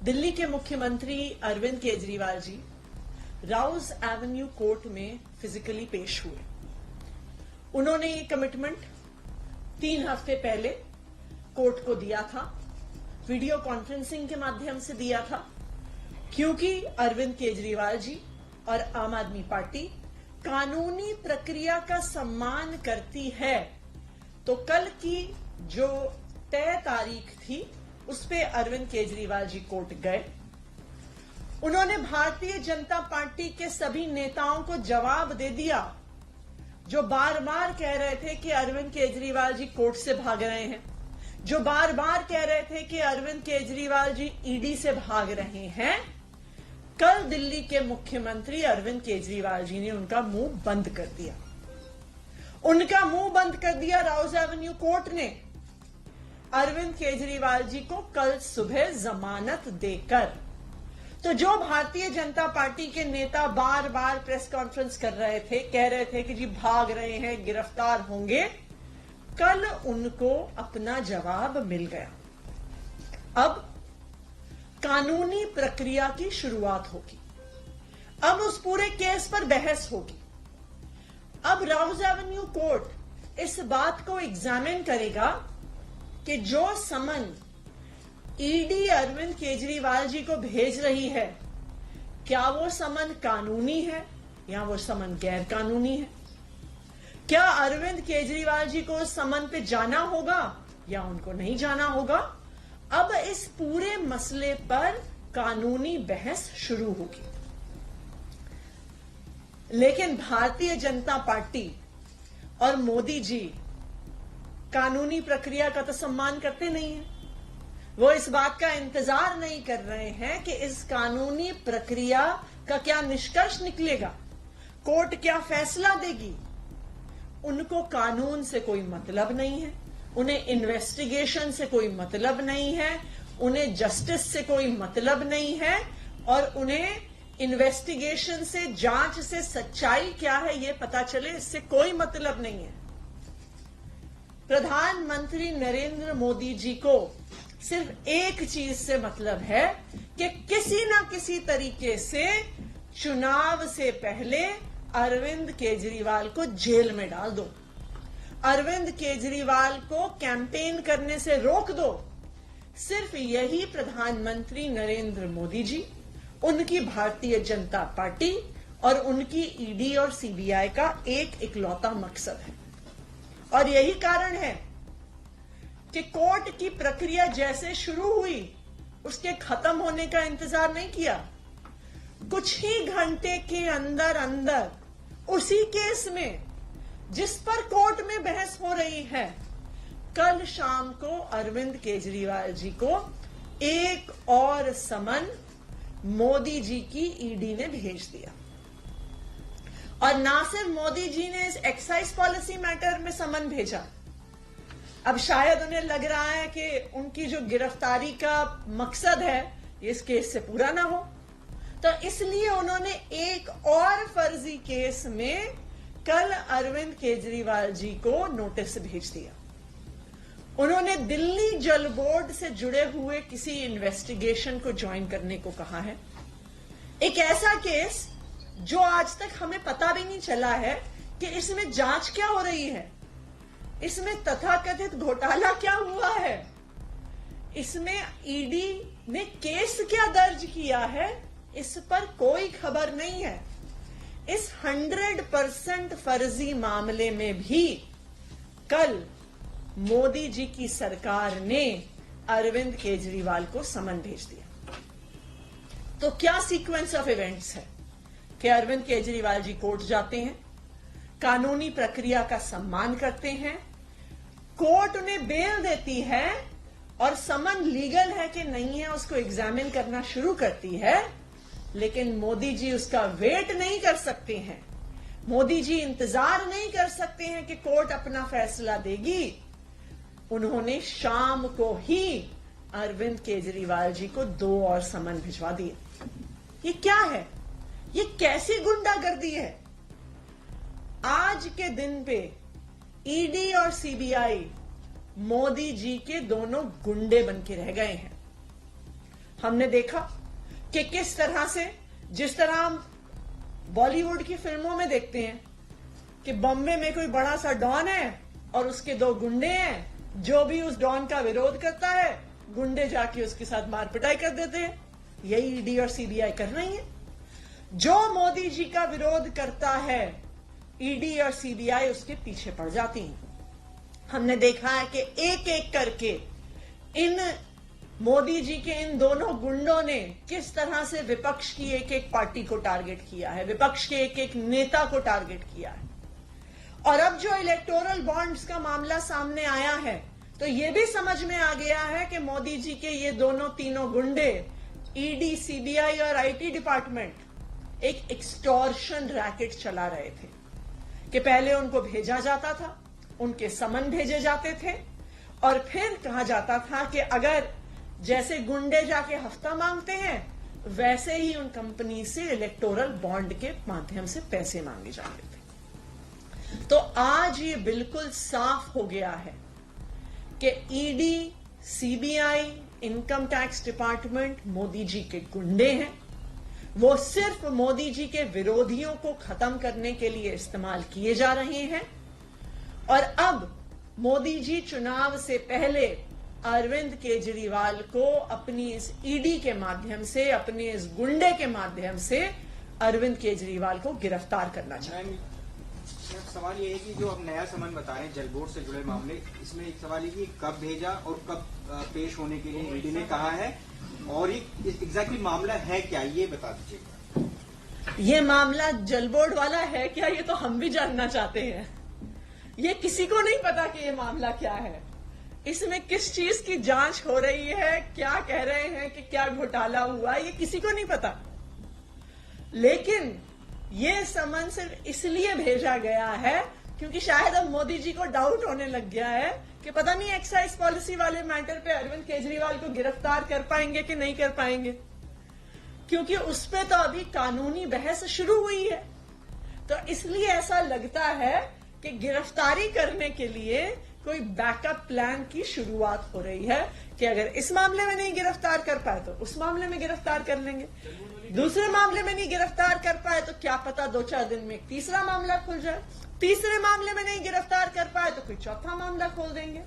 दिल्ली के मुख्यमंत्री Arvind Kejriwal ji Rouse Avenue court में फिजिकली पेश हुए। उन्होंने ये कमिटमेंट 3 हफ्ते पहले कोर्ट को दिया था, वीडियो कॉन्फ्रेंसिंग के माध्यम से दिया था, क्योंकि अरविंद केजरीवाल जी और आम आदमी पार्टी कानूनी प्रक्रिया का सम्मान करती है। तो कल की जो तय तारीख थी उस पे अरविंद केजरीवाल जी कोर्ट गए। उन्होंने भारतीय जनता पार्टी के सभी नेताओं को जवाब दे दिया जो बार बार कह रहे थे कि अरविंद केजरीवाल जी कोर्ट से भाग रहे हैं, जो बार बार कह रहे थे कि अरविंद केजरीवाल जी ईडी से भाग रहे हैं। कल दिल्ली के मुख्यमंत्री अरविंद केजरीवाल जी ने उनका मुंह बंद कर दिया। उनका मुंह बंद कर दिया राउज एवेन्यू कोर्ट ने अरविंद केजरीवाल जी को कल सुबह जमानत देकर। तो जो भारतीय जनता पार्टी के नेता बार बार प्रेस कॉन्फ्रेंस कर रहे थे, कह रहे थे कि जी भाग रहे हैं, गिरफ्तार होंगे, कल उनको अपना जवाब मिल गया। अब कानूनी प्रक्रिया की शुरुआत होगी। अब उस पूरे केस पर बहस होगी। अब राउज एवेन्यू कोर्ट इस बात को एग्जामिन करेगा कि जो समन ईडी अरविंद केजरीवाल जी को भेज रही है, क्या वो समन कानूनी है या वो समन गैर कानूनी है। क्या अरविंद केजरीवाल जी को उस समन पे जाना होगा या उनको नहीं जाना होगा। अब इस पूरे मसले पर कानूनी बहस शुरू होगी। लेकिन भारतीय जनता पार्टी और मोदी जी कानूनी प्रक्रिया का तो सम्मान करते नहीं हैं। वो इस बात का इंतजार नहीं कर रहे हैं कि इस कानूनी प्रक्रिया का क्या निष्कर्ष निकलेगा, कोर्ट क्या फैसला देगी। उनको कानून से कोई मतलब नहीं है, उन्हें इन्वेस्टिगेशन से कोई मतलब नहीं है, उन्हें जस्टिस से कोई मतलब नहीं है, और उन्हें इन्वेस्टिगेशन से, जांच से सच्चाई क्या है ये पता चले, इससे कोई मतलब नहीं है। प्रधानमंत्री नरेंद्र मोदी जी को सिर्फ एक चीज से मतलब है कि किसी ना किसी तरीके से चुनाव से पहले अरविंद केजरीवाल को जेल में डाल दो, अरविंद केजरीवाल को कैंपेन करने से रोक दो। सिर्फ यही प्रधानमंत्री नरेंद्र मोदी जी, उनकी भारतीय जनता पार्टी और उनकी ईडी और सीबीआई का एक इकलौता मकसद है। और यही कारण है कि कोर्ट की प्रक्रिया जैसे शुरू हुई उसके खत्म होने का इंतजार नहीं किया। कुछ ही घंटे के अंदर अंदर उसी केस में जिस पर कोर्ट में बहस हो रही है, कल शाम को अरविंद केजरीवाल जी को एक और समन मोदी जी की ईडी ने भेज दिया। और ना सिर्फ मोदी जी ने इस एक्साइज पॉलिसी मैटर में समन भेजा, अब शायद उन्हें लग रहा है कि उनकी जो गिरफ्तारी का मकसद है इस केस से पूरा ना हो, तो इसलिए उन्होंने एक और फर्जी केस में कल अरविंद केजरीवाल जी को नोटिस भेज दिया। उन्होंने दिल्ली जल बोर्ड से जुड़े हुए किसी इन्वेस्टिगेशन को ज्वाइन करने को कहा है। एक ऐसा केस जो आज तक हमें पता भी नहीं चला है कि इसमें जांच क्या हो रही है, इसमें तथाकथित घोटाला क्या हुआ है, इसमें ईडी ने केस क्या दर्ज किया है, इस पर कोई खबर नहीं है। इस 100% फर्जी मामले में भी कल मोदी जी की सरकार ने अरविंद केजरीवाल को समन भेज दिया। तो क्या सीक्वेंस ऑफ इवेंट्स है कि अरविंद केजरीवाल जी कोर्ट जाते हैं, कानूनी प्रक्रिया का सम्मान करते हैं, कोर्ट उन्हें बेल देती है और समन लीगल है कि नहीं है उसको एग्जामिन करना शुरू करती है। लेकिन मोदी जी उसका वेट नहीं कर सकते हैं, मोदी जी इंतजार नहीं कर सकते हैं कि कोर्ट अपना फैसला देगी। उन्होंने शाम को ही अरविंद केजरीवाल जी को 2 और समन भिजवा दिए। ये क्या है, ये कैसी गुंडागर्दी है। आज के दिन पे ईडी और सीबीआई मोदी जी के दोनों गुंडे बन के रह गए हैं। हमने देखा कि किस तरह से, जिस तरह हम बॉलीवुड की फिल्मों में देखते हैं कि बॉम्बे में कोई बड़ा सा डॉन है और उसके 2 गुंडे हैं, जो भी उस डॉन का विरोध करता है गुंडे जाके उसके साथ मार पिटाई कर देते हैं। यही ईडी और सीबीआई कर रही है। जो मोदी जी का विरोध करता है ईडी और सीबीआई उसके पीछे पड़ जाती हैं। हमने देखा है कि एक एक करके इन मोदी जी के इन दोनों गुंडों ने किस तरह से विपक्ष की एक एक पार्टी को टारगेट किया है, विपक्ष के एक एक नेता को टारगेट किया है। और अब जो इलेक्टोरल बॉन्ड्स का मामला सामने आया है तो यह भी समझ में आ गया है कि मोदी जी के ये दोनों तीनों गुंडे, ईडी, सीबीआई और आईटी डिपार्टमेंट एक एक्सटॉर्शन रैकेट चला रहे थे कि पहले उनको भेजा जाता था, उनके समन भेजे जाते थे और फिर कहा जाता था कि अगर जैसे गुंडे जाके हफ्ता मांगते हैं वैसे ही उन कंपनी से इलेक्टोरल बॉन्ड के माध्यम से पैसे मांगे जाते थे। तो आज ये बिल्कुल साफ हो गया है कि ED, CBI, income tax department Modi ji के गुंडे हैं। वो सिर्फ मोदी जी के विरोधियों को खत्म करने के लिए इस्तेमाल किए जा रहे हैं। और अब मोदी जी चुनाव से पहले अरविंद केजरीवाल को अपनी इस ईडी के माध्यम से, अपने इस गुंडे के माध्यम से अरविंद केजरीवाल को गिरफ्तार करना चाहेंगे। सवाल ये है कि जो अब नया समन बता रहे हैं जल बोर्ड से जुड़े मामले, इसमें एक सवाल ये कि कब भेजा और कब पेश होने के लिए ईडी ने कहा है और ये एग्जैक्टली मामला है क्या, ये बता दीजिएगा। ये मामला जल बोर्ड वाला है क्या, ये तो हम भी जानना चाहते हैं। ये किसी को नहीं पता कि ये मामला क्या है, इसमें किस चीज की जांच हो रही है, क्या कह रहे हैं कि क्या घोटाला हुआ, ये किसी को नहीं पता। लेकिन ये समन सिर्फ इसलिए भेजा गया है क्योंकि शायद अब मोदी जी को डाउट होने लग गया है कि पता नहीं एक्साइज पॉलिसी वाले मैटर पे अरविंद केजरीवाल को गिरफ्तार कर पाएंगे कि नहीं कर पाएंगे, क्योंकि उस पे तो अभी कानूनी बहस शुरू हुई है। तो इसलिए ऐसा लगता है कि गिरफ्तारी करने के लिए कोई बैकअप प्लान की शुरुआत हो रही है कि अगर इस मामले में नहीं गिरफ्तार कर पाए तो उस मामले में गिरफ्तार कर लेंगे, दूसरे मामले में नहीं गिरफ्तार कर पाए तो क्या पता 2-4 दिन में एक तीसरा मामला खुल जाए, तीसरे मामले में नहीं गिरफ्तार कर पाए तो कोई चौथा मामला खोल देंगे।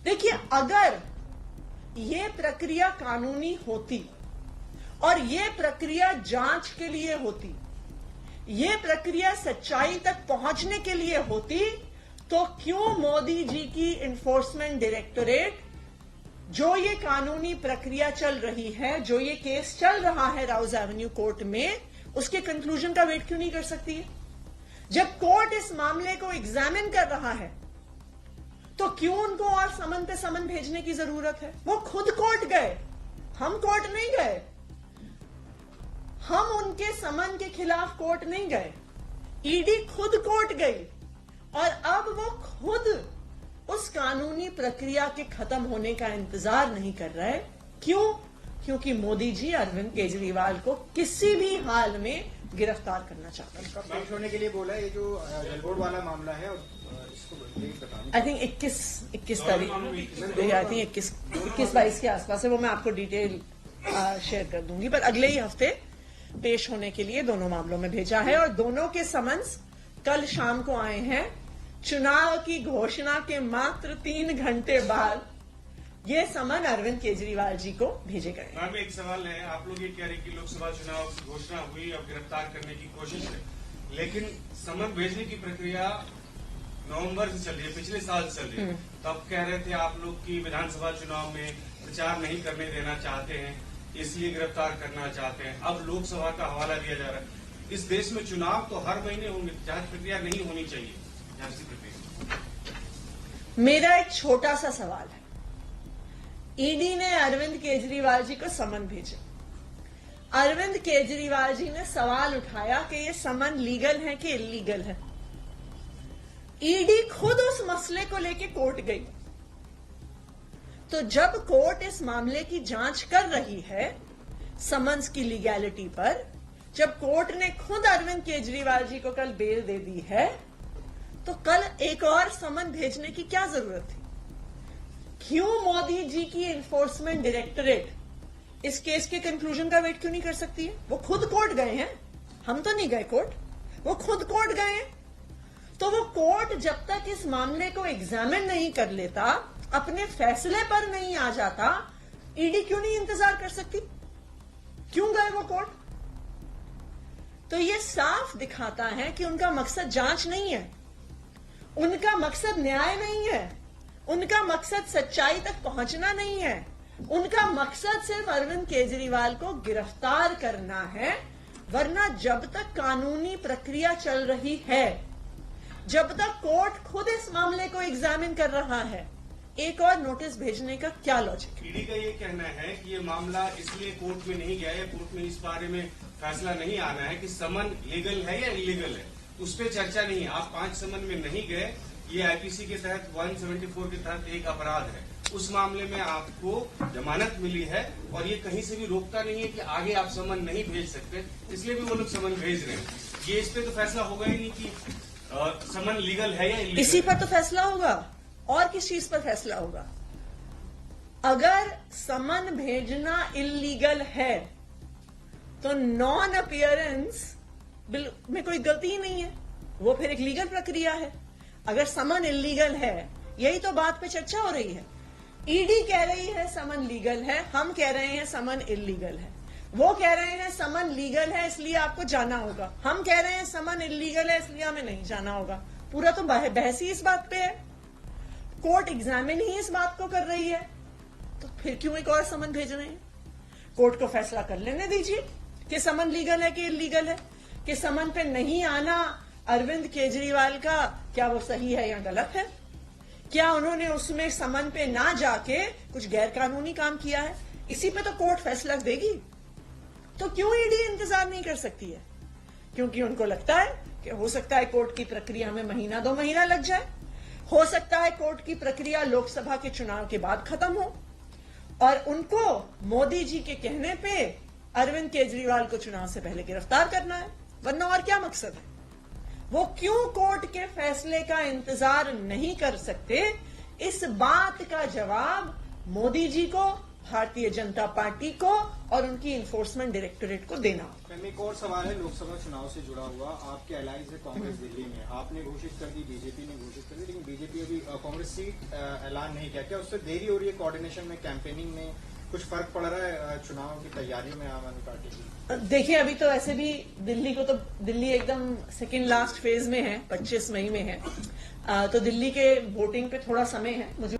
देखिए, अगर ये प्रक्रिया कानूनी होती और ये प्रक्रिया जांच के लिए होती, ये प्रक्रिया सच्चाई तक पहुंचने के लिए होती, तो क्यों मोदी जी की इन्फोर्समेंट डायरेक्टोरेट जो ये कानूनी प्रक्रिया चल रही है, जो ये केस चल रहा है राउज एवेन्यू कोर्ट में, उसके कंक्लूजन का वेट क्यों नहीं कर सकती है? जब कोर्ट इस मामले को एग्जामिन कर रहा है तो क्यों उनको और समन पे समन भेजने की जरूरत है? वो खुद कोर्ट गए, हम कोर्ट नहीं गए, हम उनके समन के खिलाफ कोर्ट नहीं गए, ईडी खुद कोर्ट गई और अब वो खुद उस कानूनी प्रक्रिया के खत्म होने का इंतजार नहीं कर रहे। क्यों? क्योंकि मोदी जी अरविंद केजरीवाल को किसी भी हाल में गिरफ्तार करना चाहते हैं। कब पेश होने के लिए बोला है? ये जो जल बोर्ड वाला मामला है और इसको बताना, आई थिंक 21 तारीख, आई थिंक 21-22 के आसपास है, वो मैं आपको डिटेल शेयर कर दूंगी। पर अगले ही हफ्ते पेश होने के लिए दोनों मामलों में भेजा है और दोनों के समन्स कल शाम को आए हैं। चुनाव की घोषणा के मात्र 3 घंटे बाद ये समन अरविंद केजरीवाल जी को भेजे गए। मैम, एक सवाल है, आप लोग ये कह रहे हैं कि लोकसभा चुनाव की घोषणा हुई और गिरफ्तार करने की कोशिश है, लेकिन समन भेजने की प्रक्रिया नवंबर से चल रही है, पिछले साल से चल रही है। तो आप कह रहे थे आप लोग की विधानसभा चुनाव में प्रचार नहीं करने देना चाहते हैं, इसलिए गिरफ्तार करना चाहते हैं। अब लोकसभा का हवाला दिया जा रहा है। इस देश में चुनाव तो हर महीने होंगे, जांच प्रक्रिया नहीं होनी चाहिए, जांच की प्रक्रिया। मेरा एक छोटा सा सवाल है, ईडी ने अरविंद केजरीवाल जी को समन भेजा, अरविंद केजरीवाल जी ने सवाल उठाया कि ये समन लीगल है कि इलीगल है। ईडी खुद उस मसले को लेकर कोर्ट गई। तो जब कोर्ट इस मामले की जांच कर रही है समन्स की लीगैलिटी पर, जब कोर्ट ने खुद अरविंद केजरीवाल जी को कल बेल दे दी है, तो कल एक और समन भेजने की क्या जरूरत थी? क्यों मोदी जी की इन्फोर्समेंट डायरेक्टोरेट इस केस के कंक्लूजन का वेट क्यों नहीं कर सकती है? वो खुद कोर्ट गए हैं, हम तो नहीं गए कोर्ट, वो खुद कोर्ट गए हैं। तो वो कोर्ट जब तक इस मामले को एग्जामिन नहीं कर लेता, अपने फैसले पर नहीं आ जाता, ईडी क्यों नहीं इंतजार कर सकती? क्यों गए वो कोर्ट? तो ये साफ दिखाता है कि उनका मकसद जांच नहीं है, उनका मकसद न्याय नहीं है, उनका मकसद सच्चाई तक पहुंचना नहीं है, उनका मकसद सिर्फ अरविंद केजरीवाल को गिरफ्तार करना है। वरना जब तक कानूनी प्रक्रिया चल रही है, जब तक कोर्ट खुद इस मामले को एग्जामिन कर रहा है, एक और नोटिस भेजने का क्या लॉजिक है? ईडी का ये कहना है कि ये मामला इसलिए कोर्ट में नहीं गया या कोर्ट में इस बारे में फैसला नहीं आना है कि समन लीगल है या इलीगल है, उस पर चर्चा नहीं है। आप 5 समन में नहीं गए, ये आईपीसी के तहत 174 के तहत एक अपराध है, उस मामले में आपको जमानत मिली है और ये कहीं से भी रोकता नहीं है कि आगे आप समन नहीं भेज सकते, इसलिए भी वो लोग समन भेज रहे हैं। ये इस पे तो फैसला होगा ही नहीं कि समन लीगल है या इलीगल। इसी पर तो फैसला होगा, और किस चीज पर फैसला होगा? अगर समन भेजना इलीगल है तो नॉन अपीयरेंस में कोई गलती ही नहीं है, वो फिर एक लीगल प्रक्रिया है। अगर समन इलीगल है, यही तो बात पे चर्चा हो रही है। ईडी कह रही है समन लीगल है, हम कह रहे हैं समन इलीगल है। वो कह रहे हैं समन लीगल है इसलिए आपको जाना होगा, हम कह रहे हैं समन इलीगल है इसलिए हमें नहीं जाना होगा। पूरा तो बहस ही इस बात पे है, कोर्ट एग्जामिन ही इस बात को कर रही है, तो फिर क्यों एक और समन भेज रहे हैं? कोर्ट को फैसला कर लेने दीजिए कि समन लीगल है कि इलीगल है, कि समन पे नहीं आना अरविंद केजरीवाल का क्या वो सही है या गलत है, क्या उन्होंने उसमें समन पे ना जाके कुछ गैरकानूनी काम किया है, इसी पे तो कोर्ट फैसला देगी। तो क्यों ईडी इंतजार नहीं कर सकती है? क्योंकि उनको लगता है कि हो सकता है कोर्ट की प्रक्रिया में महीना 2 महीना लग जाए, हो सकता है कोर्ट की प्रक्रिया लोकसभा के चुनाव के बाद खत्म हो, और उनको मोदी जी के कहने पे अरविंद केजरीवाल को चुनाव से पहले गिरफ्तार करना है, वरना और क्या मकसद है? वो क्यों कोर्ट के फैसले का इंतजार नहीं कर सकते? इस बात का जवाब मोदी जी को, भारतीय जनता पार्टी को और उनकी इन्फोर्समेंट डायरेक्टोरेट को देना होगा। मैम, एक और सवाल है लोकसभा चुनाव से जुड़ा हुआ। आपके अलायंस है कांग्रेस दिल्ली में, आपने घोषित कर दी, बीजेपी ने घोषित कर दी, लेकिन बीजेपी अभी कांग्रेस सीट ऐलान नहीं किया। क्या उससे देरी हो रही है कोऑर्डिनेशन में, कैंपेनिंग में कुछ फर्क पड़ रहा है चुनाव की तैयारियों में आम आदमी पार्टी की? देखिए, अभी तो ऐसे भी दिल्ली एकदम सेकेंड लास्ट फेज में है, 25 मई में है, तो दिल्ली के वोटिंग पे थोड़ा समय है। मुझे